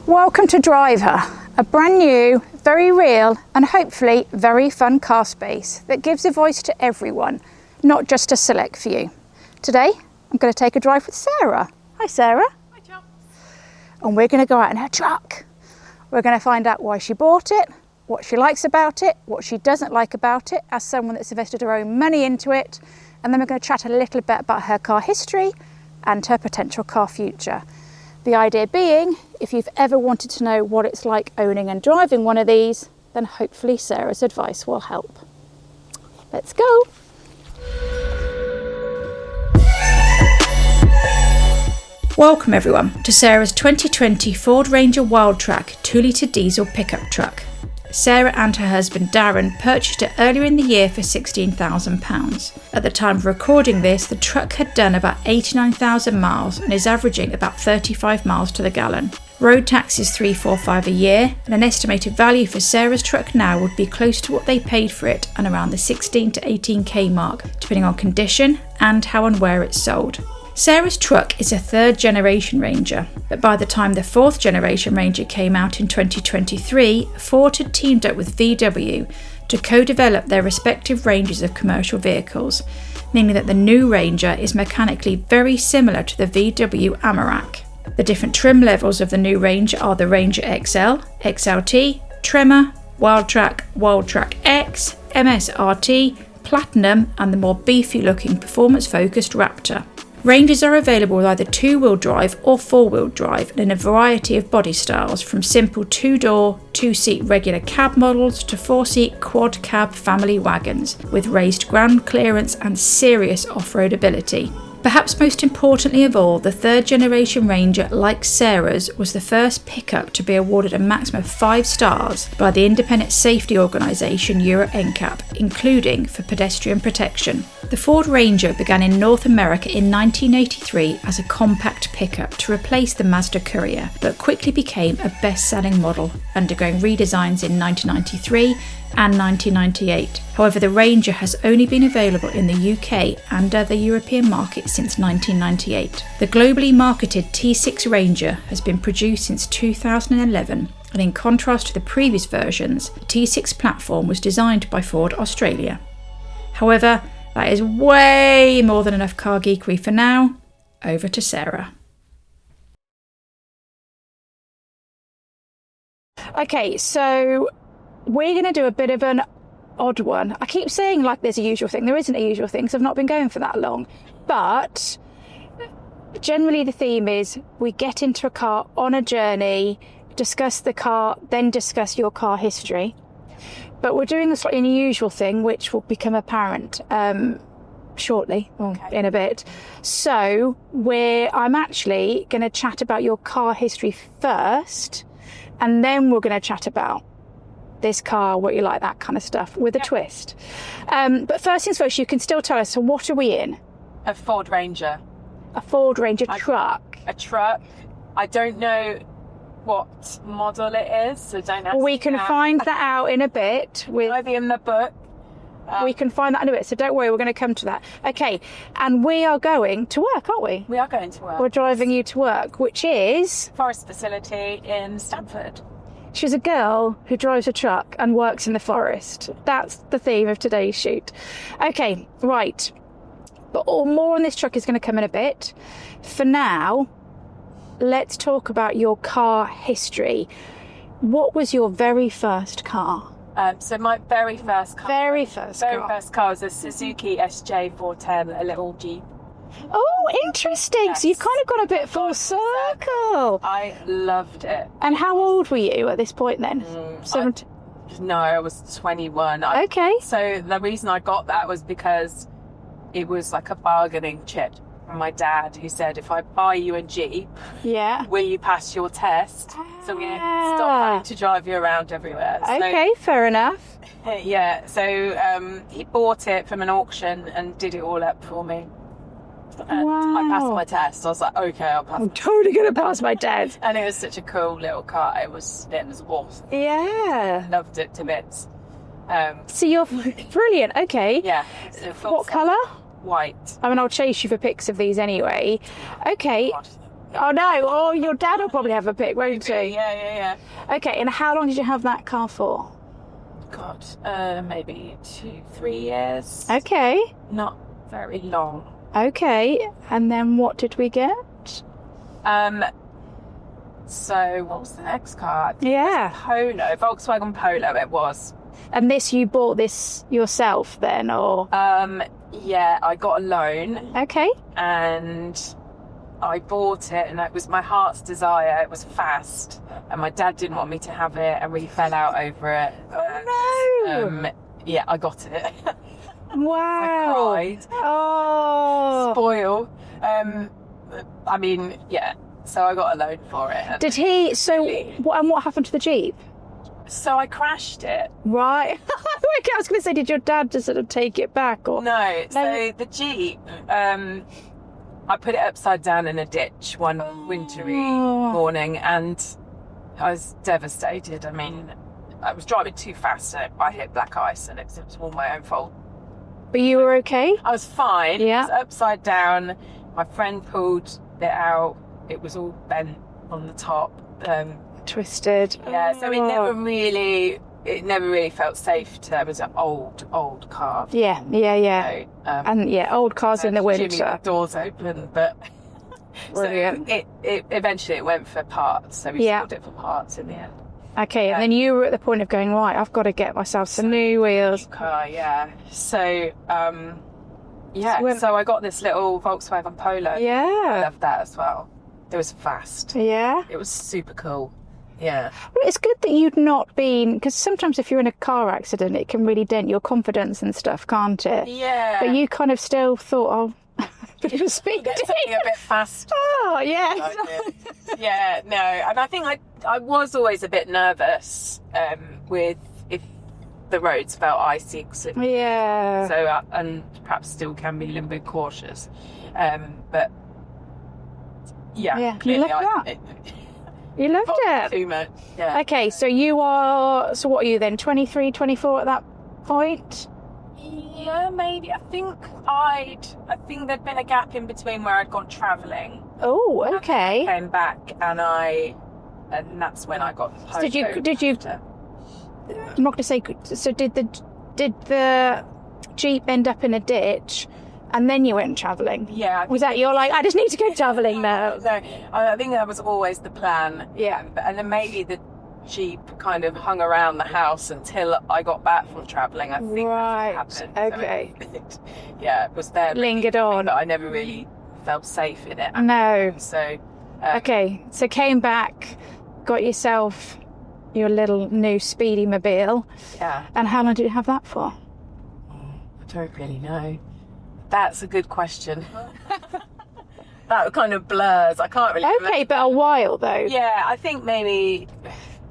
Welcome to DrivHer, a brand new, very real and hopefully very fun car space that gives a voice to everyone, not just a select few. Today, I'm going to take a drive with Sarah. Hi Sarah. Hi Chum. And we're going to go out in her truck. We're going to find out why she bought it, what she likes about it, what she doesn't like about it as someone that's invested her own money into it, and then we're going to chat a little bit about her car history and her potential car future. The idea being, if you've ever wanted to know what it's like owning and driving one of these, then hopefully Sarah's advice will help. Let's go. Welcome everyone to Sarah's 2020 Ford Ranger Wildtrak 2-litre diesel pickup truck. Sarah and her husband Darren purchased it earlier in the year for £16,000. At the time of recording this, the truck had done about 89,000 miles and is averaging about 35 miles to the gallon. Road tax is $345 a year, and an estimated value for Sarah's truck now would be close to what they paid for it and around the 16 to 18k mark, depending on condition and how and where it's sold. Sarah's truck is a third generation Ranger, but by the time the fourth generation Ranger came out in 2023, Ford had teamed up with VW to co-develop their respective ranges of commercial vehicles, meaning that the new Ranger is mechanically very similar to the VW Amarok. The different trim levels of the new Ranger are the Ranger XL, XLT, Tremor, Wildtrak, Wildtrak X, MSRT, Platinum and the more beefy looking performance-focused Raptor. Rangers are available with either 2-wheel drive or 4-wheel drive and in a variety of body styles, from simple 2-door, 2-seat regular cab models to 4-seat quad cab family wagons with raised ground clearance and serious off-road ability. Perhaps most importantly of all, the third generation Ranger, like Sarah's, was the first pickup to be awarded a maximum of 5 stars by the independent safety organisation Euro NCAP, including for pedestrian protection. The Ford Ranger began in North America in 1983 as a compact pickup to replace the Mazda Courier, but quickly became a best-selling model, undergoing redesigns in 1993 and 1998. However, the Ranger has only been available in the UK and other European markets since 1998. The globally marketed T6 Ranger has been produced since 2011, and in contrast to the previous versions, the T6 platform was designed by Ford Australia. However, that is way more than enough car geekery for now. Over to Sarah. Okay, so we're going to do a bit of an odd one. I keep saying like there's a usual thing. There isn't a usual thing because I've not been going for that long. But generally the theme is we get into a car on a journey, discuss the car, then discuss your car history. But we're doing a slightly unusual thing, which will become apparent shortly, in a bit. So I'm actually going to chat about your car history first, and then we're going to chat about this car, what you like, that kind of stuff, with a twist. But first things first, you can still tell us, so what are we in? A Ford Ranger. A Ford Ranger truck. A truck. I don't know what model it is, so don't ask. We can find that out in a bit. Maybe in the book. We can find that in a bit, so don't worry, we're going to come to that. Okay, and we are going to work, aren't we? We are going to work. We're driving you to work, which is Forest facility in Stamford. She's a girl who drives a truck and works in the forest. That's the theme of today's shoot. Okay, right. But more on this truck is going to come in a bit. For now, let's talk about your car history. What was your very first car? So my very first car. Very first car was a Suzuki SJ410, a little Jeep. Oh, interesting. Yes. So you've kind of gone a bit full circle. I loved it. And how old were you at this point then? 17? I was 21. Okay. So the reason I got that was because it was like a bargaining chip from my dad, who said, if I buy you a Jeep, will you pass your test? So I'm going to stop having to drive you around everywhere. Okay, fair enough. Yeah, so he bought it from an auction and did it all up for me. And I passed my test. I was like, okay, I'll pass. I'm totally going to pass my test. And it was such a cool little car. It was awesome. Yeah. Loved it to bits. So you're brilliant. Okay. Yeah. What colour? White. I mean, I'll chase you for pics of these anyway. Okay. Oh no! Oh, your dad will probably have a pick, won't he? Yeah. Okay, and how long did you have that car for? God, maybe 2-3 years. Okay. Not very long. Okay, and then what did we get? So what was the next car? Yeah. Polo, Volkswagen Polo it was. And you bought this yourself then, or? Yeah, I got a loan. Okay. And I bought it, and it was my heart's desire. It was fast, and my dad didn't want me to have it, and we fell out over it. Oh no! Yeah, I got it. Wow! I cried. Oh! Spoil. I mean, yeah. So I got a loan for it. Did he? So, what happened to the Jeep? So I crashed it. Right. Okay, I was going to say, did your dad just sort of take it back, or? No. So the Jeep, I put it upside down in a ditch one wintry morning, and I was devastated. I mean, I was driving too fast, and I hit black ice, and it was all my own fault. But you were okay? I was fine. Yeah. It was upside down. My friend pulled it out. It was all bent on the top. Twisted. Yeah, so it never really felt safe it was an old car. Yeah. So, and old cars in the winter. The doors open, but Brilliant. So it eventually it went for parts, so we sold it for parts in the end. Okay, and then you were at the point of going, right, I've got to get myself some new wheels. Car, yeah. So so I got this little Volkswagen Polo. Yeah. I loved that as well. It was fast. Yeah. It was super cool. Yeah. Well, it's good that you'd not been, because sometimes if you're in a car accident, it can really dent your confidence and stuff, can't it? Yeah. But you kind of still thought, bit of speed. Get something a bit fast. Oh, yeah. Yeah, no. And I think I was always a bit nervous with if the roads felt icy. Yeah. So, and perhaps still can be a little bit cautious. But, yeah. You loved that. You loved it. Too much. Yeah. Okay, so what are you then, 23, 24 at that point? Yeah, maybe. I think there'd been a gap in between where I'd gone travelling. Oh, okay. And I came back, and that's when I got the Polo. Did you? I'm not going to say. So did the Jeep end up in a ditch, and then you went travelling? Yeah. Was that you're like, I just need to go travelling now? No, I think that was always the plan. Yeah. And then maybe the Jeep kind of hung around the house until I got back from travelling. I think that's what happened. Okay. So it was there. Lingered on. But I never really felt safe in it. No. So. Okay, so came back, got yourself your little new speedy mobile. Yeah. And how long did you have that for? I don't really know. That's a good question. That kind of blurs. I can't really remember. Okay, but a while though. Yeah, I think maybe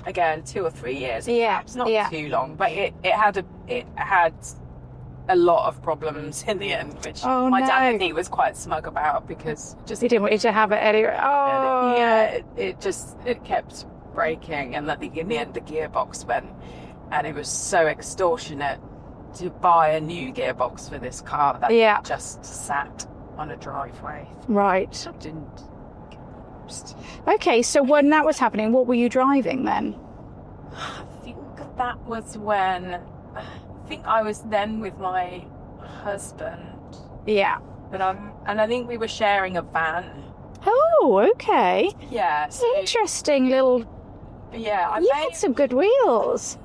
again 2 or 3 years. Yeah, it's not too long, but it had a lot of problems in the end, which my dad I think was quite smug about because he didn't want you to have it anyway. Oh, yeah, it kept breaking, and I think in the end the gearbox went, and it was so extortionate to buy a new gearbox for this car that just sat on a driveway. Right. Didn't. Okay, so when that was happening, what were you driving then? I think that was when. I think I was then with my husband. Yeah. And I think we were sharing a van. Oh, okay. Yeah. So, interesting little. Yeah. You had some good wheels.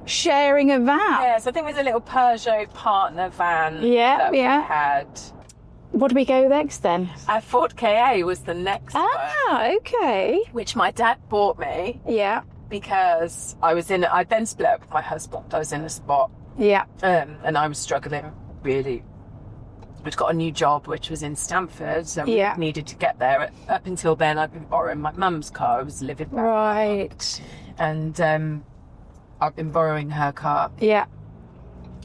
Sharing a van. Yeah, so I think it was a little Peugeot partner van. Yeah, We had. What do we go next then? A Ford KA was the next one. Okay. Which my dad bought me. Yeah. Because I then split up with my husband. I was in a spot. Yeah. And I was struggling really. I'd got a new job which was in Stamford, so we needed to get there. Up until then I'd been borrowing my mum's car. I was living back. Right. And I've been borrowing her car. Yeah.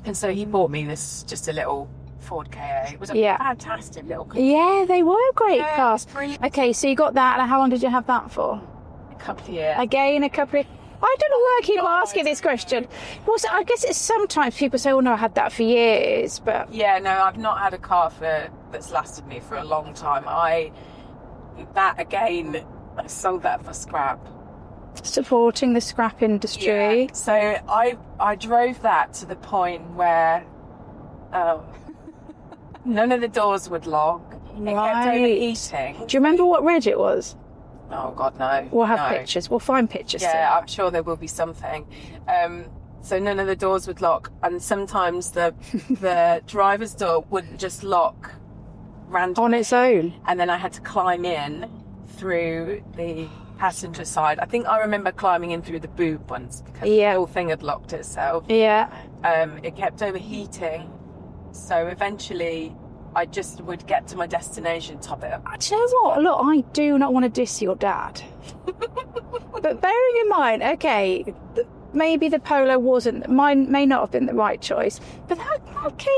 And so he bought me just a little Ford KA. It was a fantastic little car. Yeah, they were great cars. Okay, so you got that, and how long did you have that for? A couple of years. Again, a couple of... I don't know why I keep asking this question. Well, so I guess it's sometimes people say, oh no, I had that for years, but... Yeah, no, I've not had a car that's lasted me for a long time. that again, I sold that for scrap. Supporting the scrap industry. Yeah. So I drove that to the point where none of the doors would lock. It kept overheating. Do you remember what reg it was? Oh God, no. We'll have pictures. We'll find pictures. Yeah, I'm sure there will be something. So none of the doors would lock, and sometimes the driver's door wouldn't just lock randomly on its own. And then I had to climb in through the passenger side. I think I remember climbing in through the boot once because the whole thing had locked itself. Yeah. It kept overheating, so eventually I just would get to my destination, top it up. Do you know what? Look, I do not want to diss your dad. But bearing in mind, okay, maybe the Polo may not have been the right choice, but that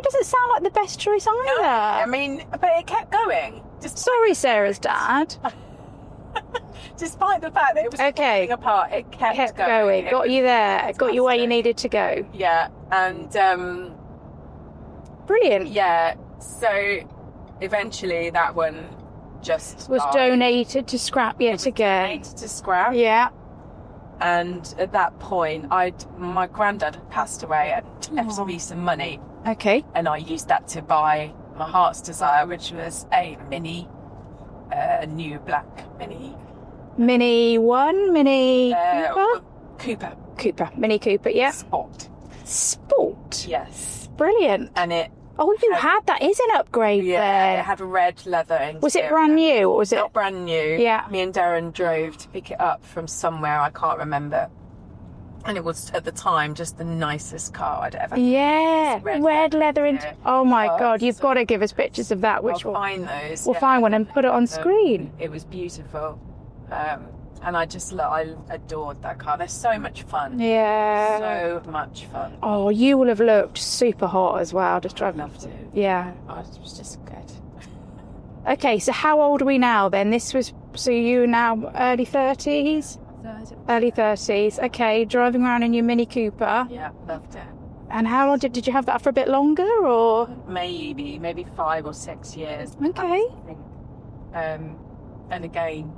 doesn't sound like the best choice either. No, I mean, but it kept going. Sorry, Sarah's dad. Despite the fact that it was falling apart, it kept going. Got you there. Got you where you needed to go. Yeah, and brilliant. Yeah, so eventually that one just was died. Donated to scrap yet again. Donated to scrap. Yeah. And at that point, my granddad had passed away and left me some money. Okay. And I used that to buy my heart's desire, which was a Mini, new black Mini. Mini Cooper. Cooper. Mini Cooper, yeah. Sport? Yes. Brilliant. And it... Oh, you had that. Is an upgrade there. It had a red leather interior. Was it brand new, or was it... Not brand new. Yeah. Me and Darren drove to pick it up from somewhere, I can't remember. And it was, at the time, just the nicest car I'd ever had. Yeah, red leather interior. Oh my God, you've got to give us pictures of that. We'll find those. We'll find one and put it on screen. It was beautiful. And I adored that car. They're so much fun. Yeah. So much fun. Oh, you will have looked super hot as well, just driving. Loved it. Yeah. Oh, it was just good. Okay, so how old are we now then? So you now early 30s? Early 30s. Okay, driving around in your Mini Cooper. Yeah, loved it. And how long did you have that for a bit longer, or? Maybe 5 or 6 years. Okay. And again,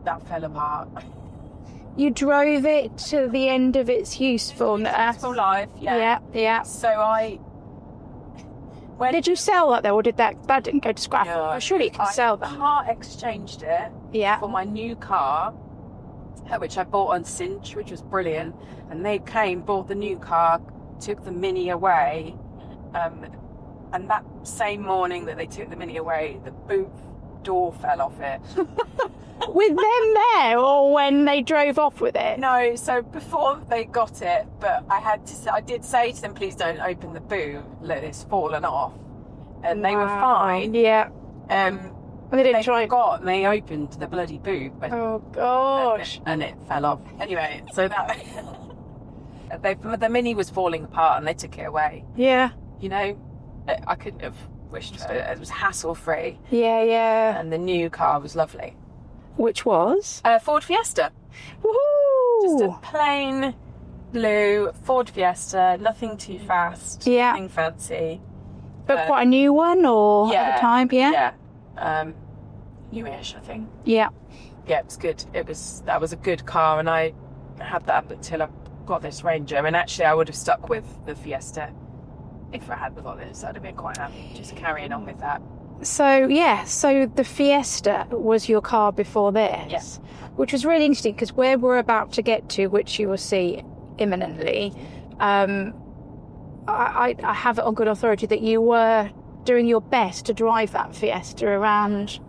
that fell apart. You drove it to the end of its usefulness. Useful life, yeah. Yeah. So did you sell that though, or did that didn't go to scrap? No, Oh, surely you can sell that. I part exchanged it for my new car, which I bought on Cinch, which was brilliant. And they bought the new car, took the Mini away, and that same morning that they took the Mini away, the boot door fell off it. With them there, or when they drove off with it? No, so before they got it, but I did say to them, please don't open the boot, let it's fallen off. And they were fine. Yeah. They didn't try. Forgot, and they opened the bloody boot. Oh gosh. And it fell off. Anyway, so that the Mini was falling apart and they took it away. Yeah. You know, I couldn't have wished for it. It was hassle free. Yeah. And the new car was lovely. Which was? Ford Fiesta. Woohoo! Just a plain blue Ford Fiesta, nothing too fast. Yeah. Nothing fancy. But quite a new one, or at the time, Yeah. Newish, I think. Yeah. Yeah, it was good. That was a good car, and I had that until I got this Ranger. And actually, I would have stuck with the Fiesta if I had got this. I'd have been quite happy just carrying on with that. So the Fiesta was your car before this? Yes. Which was really interesting, because where we're about to get to, which you will see imminently, I have it on good authority that you were doing your best to drive that Fiesta around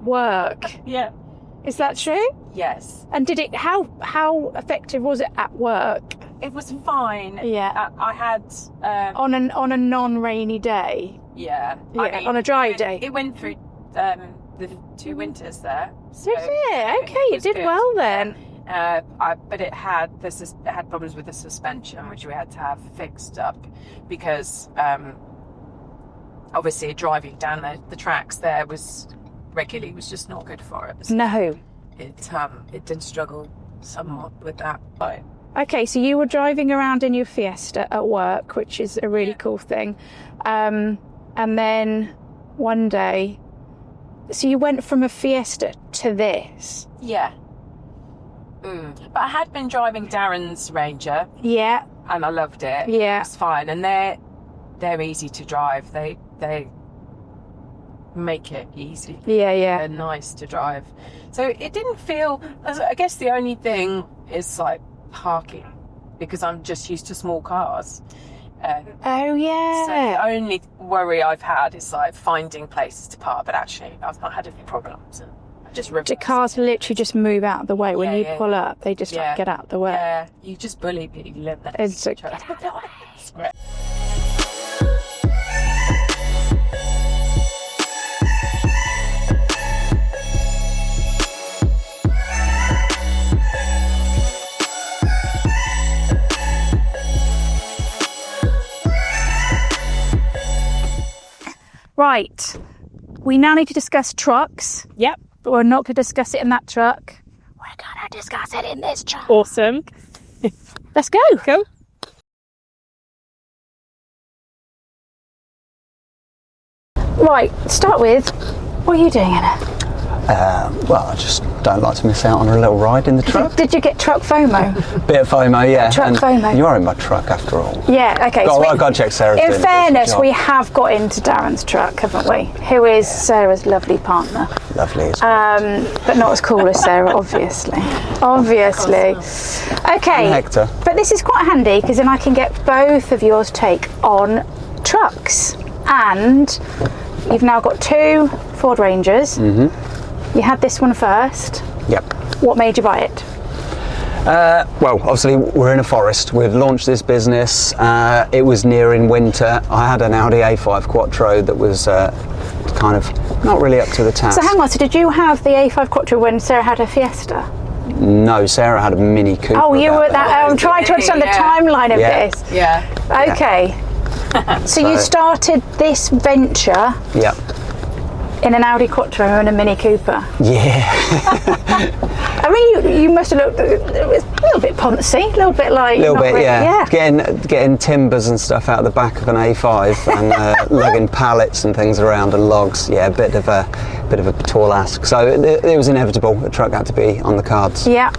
work. Yeah. Is that true? Yes. And how effective was it at work? It was fine. Yeah. I had on a non-rainy day. Yeah. I mean, on a dry day. It went through the 2 winters there. So did it? Okay, it did good. Well then. But it had problems with the suspension, which we had to have fixed up because obviously driving down the tracks there was just not good for it. No. It did struggle somewhat with that. But okay, so you were driving around in your Fiesta at work, which is a really cool thing. And then one day So you went from a Fiesta to this? Yeah. But I had been driving Darren's Ranger. Yeah. And I loved it. Yeah. It's fine. And they're easy to drive. They make it easy. Yeah, yeah. They're nice to drive. So it didn't feel... I guess the only thing is like parking, because I'm just used to small cars. Oh, yeah. So the only worry I've had is like finding places to park, but actually I've not had any problems. I just the cars literally just move out of the way. When you pull up, they just like, get out of the way. Yeah, you just bully people in there. It's like, get out of the way. It's great. Right, we now need to discuss trucks. Yep. But we're not going to discuss it in that truck. We're going to discuss it in this truck. Awesome. Let's go. Cool. Right, start with, what are you doing in it? Well, I just don't like to miss out on a little ride in the truck. Did you get truck FOMO? Bit of FOMO, yeah. Truck FOMO. You are in my truck after all. Yeah, okay. I've got to check Sarah's doing in a fairness, decent job. we have got into Darren's truck, haven't we? Who is Sarah's lovely partner. Lovely, isn't it? But not as cool as Sarah, obviously. Obviously. Okay. And Hector. But this is quite handy, because then I can get both of yours take on trucks. And you've now got 2 Ford Rangers. Mm-hmm. You had this one first. Yep. What made you buy it? Well, obviously we're in a forest. We've launched this business. It was nearing winter. I had an Audi A5 Quattro that was kind of not really up to the task. So hang on, so did you have the A5 Quattro when Sarah had her Fiesta? No, Sarah had a Mini Cooper. Oh, you were at that. I'm trying to understand the timeline of this. Yeah. Okay. So you started this venture Yep. in an Audi Quattro and a Mini Cooper. Yeah. I mean, you must have looked it was a little bit poncy, a little bit like... A little not bit, really, yeah. Getting timbers and stuff out the back of an A5 and lugging pallets and things around and logs. Yeah, a bit of a tall ask. So it was inevitable. The truck had to be on the cards. Yeah.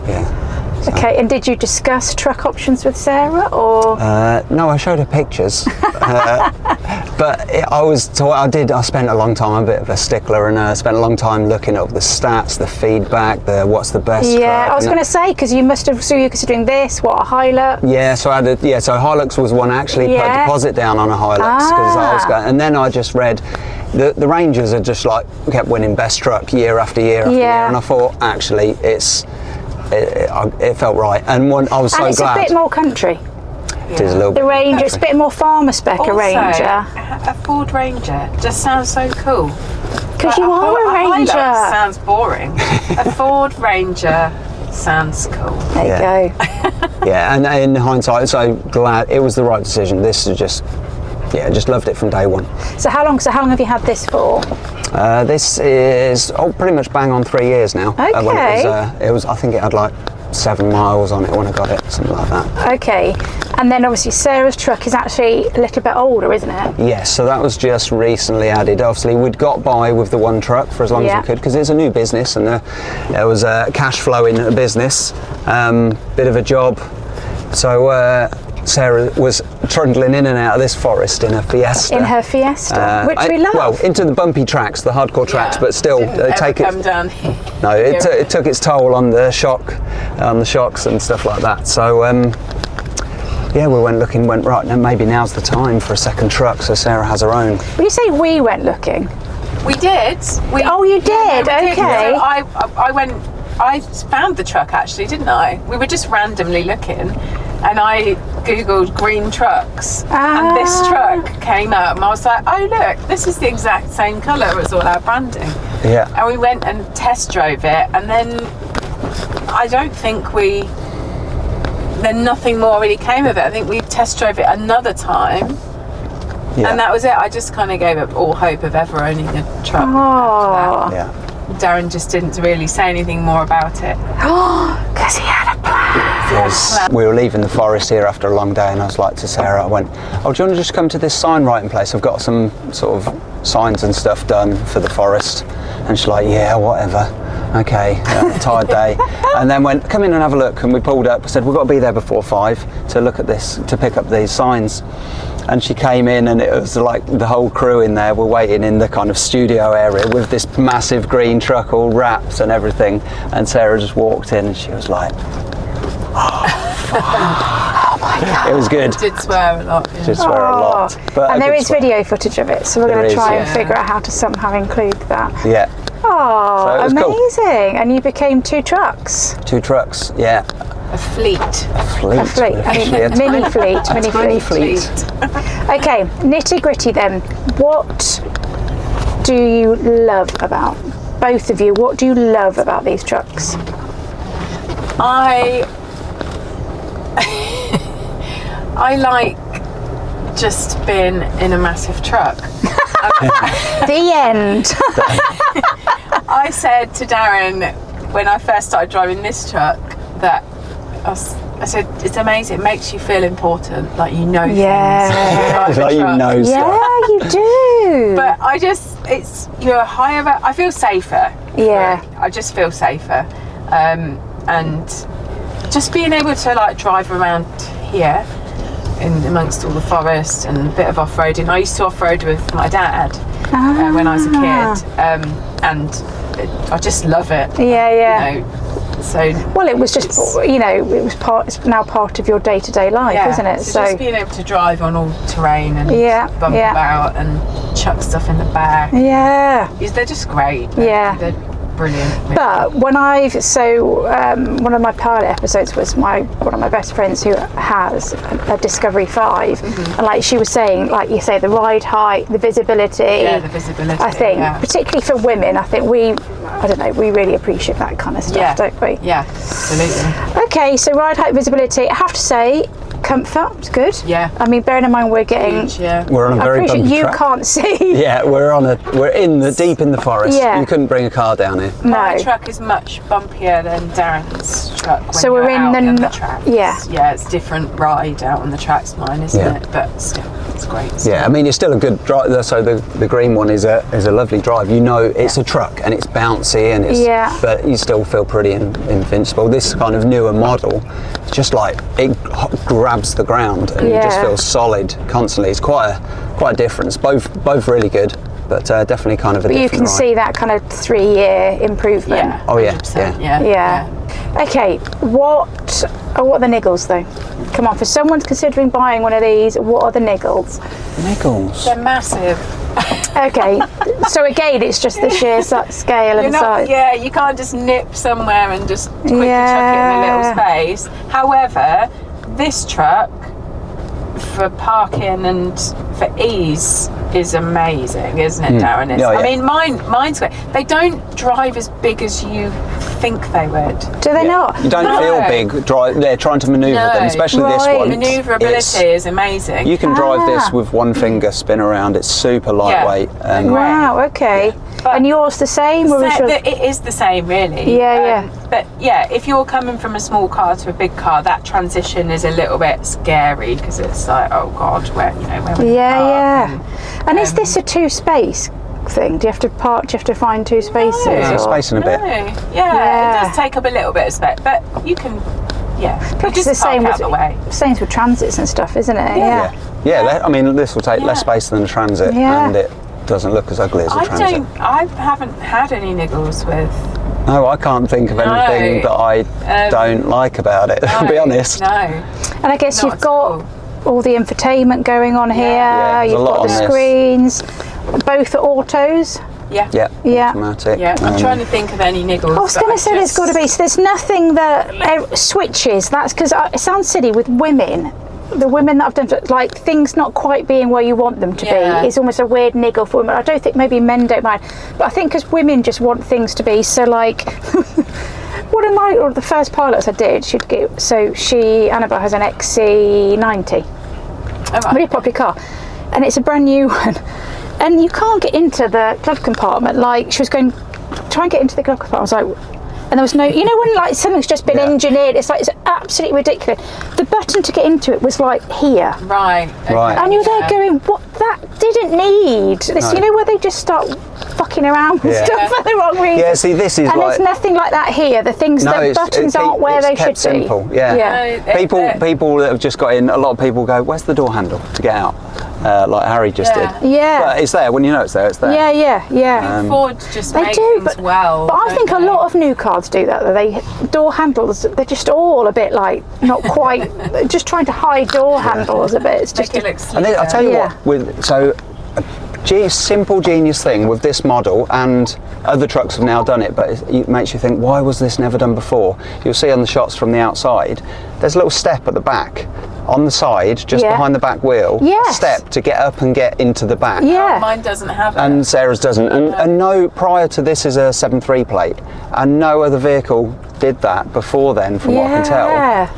Yeah. So. Okay, and did you discuss truck options with Sarah, or...? No, I showed her pictures. But I spent a long time, I'm a bit of a stickler, and spent a long time looking up the stats, the feedback, what's the best Yeah, truck. I was going to say, because you must have, so you're considering this, what, a Hilux? Yeah, so Hilux was one. I actually put a deposit down on a Hilux, because I was going, and then I just read the Rangers are just like kept winning best truck year after year after year, and I thought actually it felt right, and I was so glad. And it's a bit more country. It is a little bit. The Ranger, it's a bit more farmer spec, Also, a Ranger. A Ford Ranger just sounds so cool. Because you are a Ranger. Hilux sounds boring. A Ford Ranger sounds cool. There you go. Yeah, and in hindsight, so glad it was the right decision. This is just loved it from day one. So how long have you had this for? This is pretty much bang on 3 years now. Okay. It was I think it had like 7 miles on it when I got it, something like that. Okay, and then obviously Sarah's truck is actually a little bit older, isn't it? Yes, so that was just recently added. Obviously, we'd got by with the one truck for as long as we could, because it's a new business, and there was a cash flow in a business, bit of a job. So Sarah was trundling in and out of this forest in a Fiesta. In her Fiesta, which we love. Well, into the bumpy tracks, the hardcore tracks, but still take it. Come down. No, it took its toll on the shocks and stuff like that. So we went right. Now maybe now's the time for a second truck, so Sarah has her own. When you say we went looking, We did. Oh, you did? Yeah, we did. Okay. So I found the truck actually, didn't I? We were just randomly looking, and I googled green trucks, and this truck came up, and I was like, oh look, this is the exact same colour as all our branding. Yeah. And we went and test drove it, and then I don't think then nothing more really came of it. I think we test drove it another time. Yeah. And that was it. I just kind of gave up all hope of ever owning a truck. Oh. Yeah. Darren just didn't really say anything more about it. Oh, because he had a plan. we were leaving the forest here after a long day, and I was like to Sarah, I went, oh, do you want to just come to this sign writing place? I've got some sort of signs and stuff done for the forest. And she's like, yeah, whatever. Okay, tired day. And then went, come in and have a look. And we pulled up, I said, we've got to be there before 5 to look at this, to pick up these signs. And she came in, and it was like the whole crew in there were waiting in the kind of studio area with this massive green truck all wrapped and everything. And Sarah just walked in and she was like, oh my God. It was good. Did swear a lot. Yeah. Did swear a lot. But and there is video footage of it, so we're going to try and figure out how to somehow include that. Yeah. Oh, so amazing. Cool. And you became 2 trucks. 2 trucks, yeah. A fleet. A fleet. Mini fleet. Okay, nitty gritty then. What do you love about, both of you, what do you love about these trucks? I like just being in a massive truck. The end. I said to Darren when I first started driving this truck that I said, it's amazing, it makes you feel important, like you know things. It's like you know stuff. Yeah, you do. But you're higher, I feel safer. Yeah. I just feel safer. And just being able to like drive around here in amongst all the forest and a bit of off-roading. I used to off-road with my dad when I was a kid, and I just love it. Yeah. You know, so well, it was just, it's now part of your day-to-day life, isn't it? So just being able to drive on all terrain and bump about and chuck stuff in the back. Yeah. They're just great. They're brilliant. But when one of my pilot episodes was one of my best friends who has a Discovery 5, and like she was saying, like you say, the ride height, the visibility. Yeah, the visibility. I think, particularly for women, I think we really appreciate that kind of stuff, don't we? Yeah, absolutely. Okay, so ride height, visibility. I have to say, comfort is good. Yeah. I mean, bearing in mind we're getting. We're on a very bumpy track. You can't see. Yeah, we're deep in the forest. Yeah. You couldn't bring a car down here. No. My truck is much bumpier than Darren's truck. When so we're in the tracks. Yeah, it's different ride out on the tracks, mine, isn't it? But still, it's great. Yeah, I mean, it's still a good drive. So the green one is a lovely drive. You know, it's a truck and it's bouncy and it's, but you still feel pretty invincible. This kind of newer model, it's just like it grabs the ground and you just feel solid constantly. It's quite a difference. Both really good, but definitely kind of a different you can ride. see that kind of 3-year improvement. Yeah. Oh yeah. Okay, what are the niggles though? Come on, for someone considering buying one of these, what are the niggles? Niggles. They're massive. Okay, so again, it's just the sheer scale and size. Yeah, you can't just nip somewhere and just quickly chuck it in a little space. However, this truck, for parking and for ease, is amazing, isn't it, Darren? I mean, mine's great. They don't drive as big as you think they would. Do they not? You don't feel big. They're trying to manoeuvre them, especially this one. Manoeuvrability is amazing. You can drive this with one finger, spin around. It's super lightweight. Wow. Okay. And yours the same? It is the same, really. But if you're coming from a small car to a big car, that transition is a little bit scary because it's like, oh God, where we park. And is this a 2-space thing? Do you have to park? Do you have to find 2 spaces? Yeah, space in a bit. It does take up a little bit of space, but you can. But it's the same with transits and stuff, isn't it? Yeah. I mean, this will take less space than a transit, and it doesn't look as ugly as a transit. I haven't had any niggles with. No, I can't think of anything that I don't like about it, to be honest. No. And I guess you've got all the infotainment going on here, you've got the screens, both are autos. Automatic. I'm trying to think of any niggles. I was going to say there's got to be, so there's nothing that switches, that's because it sounds silly with women. The women that I've done, like things not quite being where you want them to be, is almost a weird niggle for women. I don't think maybe men don't mind, but I think because women just want things to be so like. The first pilots I did, Annabelle has an XC90, really popular car, and it's a brand new one, and you can't get into the glove compartment. Like she was going, try and get into the glove compartment. I was like, And there was no, you know when like something's just been engineered, it's absolutely ridiculous. The button to get into it was like here. Right. Okay. Right. And you're there going, what, that didn't need this, No. you know, where they just start fucking around with stuff for the wrong reason. Yeah, see, this is and like... there's nothing like that here. The things, the buttons aren't where they should simple. be. Yeah. People that have just got in, a lot of people go, where's the door handle to get out? Like Harry just did. Yeah. But it's there. When you know it's there, it's there. Yeah. Ford just They make do, things well. But I think a lot of new cars do that. They door handles, they're just all a bit like not quite, just trying to hide door handles a bit. It's just. Make it look And then, I'll tell you what, simple genius thing with this model, and other trucks have now done it, but it makes you think, why was this never done before? You'll see on the shots from the outside, there's a little step at the back, on the side, just behind the back wheel, a step to get up and get into the back. Mine doesn't have it. And Sarah's doesn't. And no, prior to this is a 7.3 plate, and no other vehicle did that before then, from what I can tell.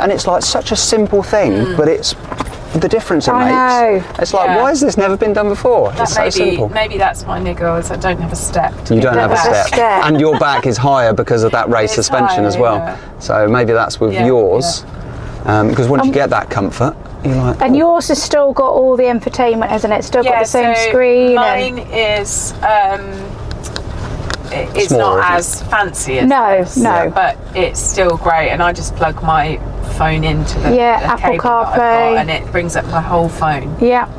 And it's like such a simple thing, but it's the difference it makes. It's like, why has this never been done before? It's so simple. Maybe that's my niggle, is I don't have a step. You don't have a step. And your back is higher because of that race suspension as well. So maybe that's with yours. Because once you get that comfort, you're like... And yours has still got all the infotainment, hasn't it? Still got the same screen. Mine is... it's smaller, not as fancy as this, but it's still great, and I just plug my phone into the Apple cable that I've CarPlay, got, and it brings up my whole phone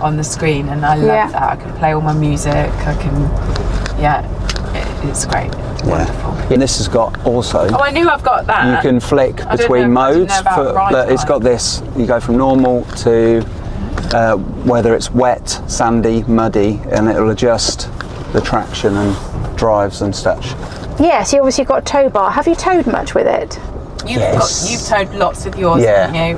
on the screen, and I love that. I can play all my music, I can it's great. Wonderful. And this has got also... I knew I've got that. You can flick between modes. It's got this, you go from normal to whether it's wet, sandy, muddy, and it'll adjust the traction and drives and such. Yes, you obviously got a tow bar. Have you towed much with it? You've towed lots with yours, haven't you?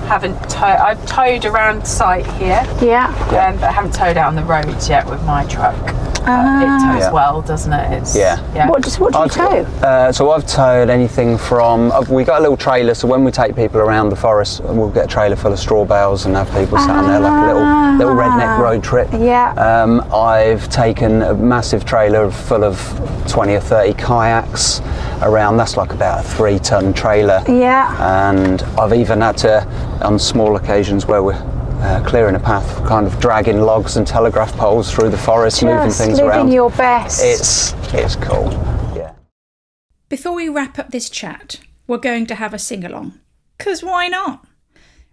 Haven't towed. I've towed around site here. But I haven't towed out on the roads yet with my truck. It tows well, doesn't it? What do you tow? So I've towed anything from... we got a little trailer, so when we take people around the forest, we'll get a trailer full of straw bales and have people sat on there like a little redneck road trip. I've taken a massive trailer full of 20 or 30 kayaks around. That's like about a 3-ton trailer. And I've even had to, on small occasions where we're clearing a path, kind of dragging logs and telegraph poles through the forest, moving things around. Living your best. It's cool. Before we wrap up this chat, we're going to have a sing-along. 'Cause why not?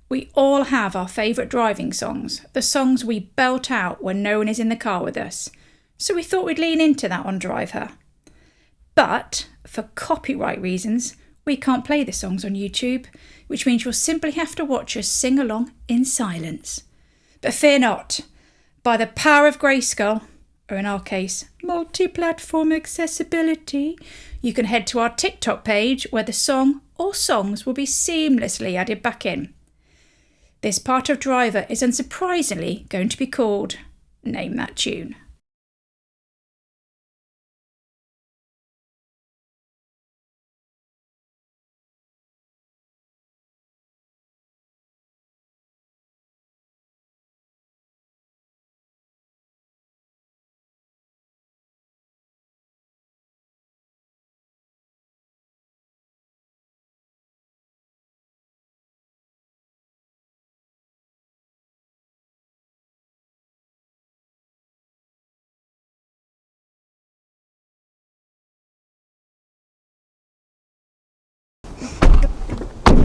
We all have our favourite driving songs, the songs we belt out when no one is in the car with us. So we thought we'd lean into that on DrivHer. But for copyright reasons, we can't play the songs on YouTube, which means you'll simply have to watch us sing along in silence. But fear not, by the power of Grayskull, or in our case, multi-platform accessibility, you can head to our TikTok page where the song or songs will be seamlessly added back in. This part of DrivHer is unsurprisingly going to be called Name That Tune.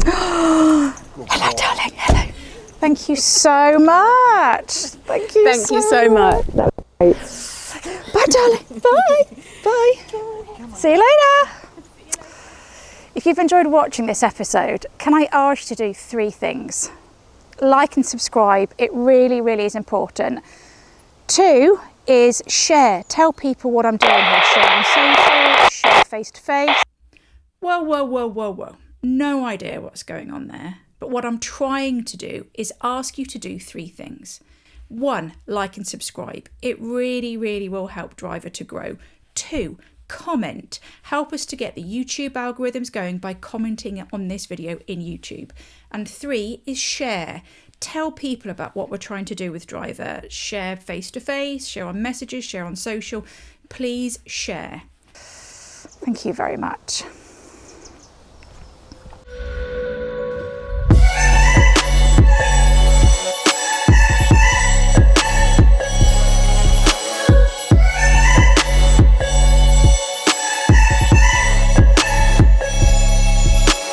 Hello, darling. Hello. Thank you so much. Thank you so much. Bye, darling. Bye. Bye. See you later. If you've enjoyed watching this episode, can I ask you to do 3 things? Like and subscribe. It really, really is important. 2 is share. Tell people what I'm doing here. Share on social, share face to face. Whoa. No idea what's going on there. But what I'm trying to do is ask you to do 3 things. 1, like and subscribe. It really, really will help DrivHer to grow. 2, comment. Help us to get the YouTube algorithms going by commenting on this video in YouTube. And 3 is share. Tell people about what we're trying to do with DrivHer. Share face to face, share on messages, share on social. Please share. Thank you very much.